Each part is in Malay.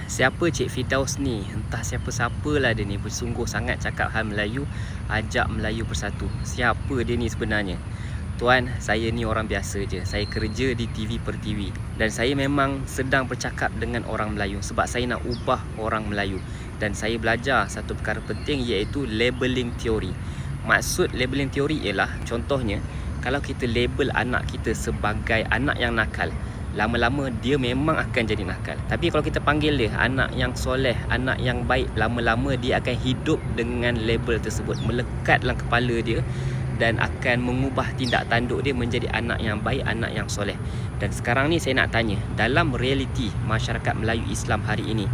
siapa Cik Firdaus ni? Entah siapa-siapa lah dia ni, bersungguh sangat cakap hal Melayu, ajak Melayu bersatu. Siapa dia ni sebenarnya? Tuan, saya ni orang biasa je. Saya kerja di TV per TV dan saya memang sedang bercakap dengan orang Melayu sebab saya nak ubah orang Melayu. Dan saya belajar satu perkara penting, iaitu labeling teori. Maksud labeling teori ialah, contohnya, kalau kita label anak kita sebagai anak yang nakal, lama-lama dia memang akan jadi nakal. Tapi kalau kita panggil dia anak yang soleh, anak yang baik, lama-lama dia akan hidup dengan label tersebut, melekat dalam kepala dia dan akan mengubah tindak tanduk dia menjadi anak yang baik, anak yang soleh. Dan sekarang ni saya nak tanya, dalam realiti masyarakat Melayu Islam hari ini,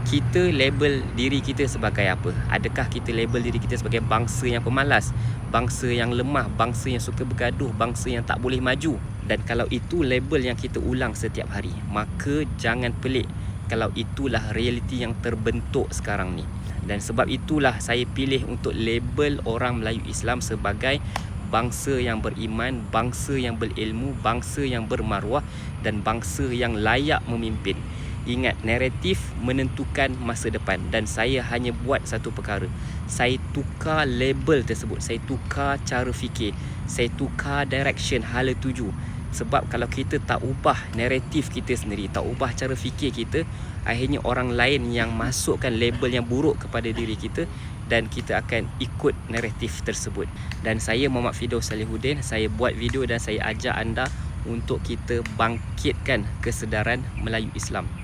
kita label diri kita sebagai apa? Adakah kita label diri kita sebagai bangsa yang pemalas, bangsa yang lemah, bangsa yang suka bergaduh, bangsa yang tak boleh maju? Dan kalau itu label yang kita ulang setiap hari, maka jangan pelik kalau itulah realiti yang terbentuk sekarang ni. Dan sebab itulah saya pilih untuk label orang Melayu Islam sebagai bangsa yang beriman, bangsa yang berilmu, bangsa yang bermaruah dan bangsa yang layak memimpin. Ingat, naratif menentukan masa depan. Dan saya hanya buat satu perkara, saya tukar label tersebut, saya tukar cara fikir, saya tukar direction, hala tuju. Sebab kalau kita tak ubah naratif kita sendiri, tak ubah cara fikir kita, akhirnya orang lain yang masukkan label yang buruk kepada diri kita dan kita akan ikut naratif tersebut. Dan saya Muhammad Firdaus Salihuddin, saya buat video dan saya ajak anda untuk kita bangkitkan kesedaran Melayu Islam.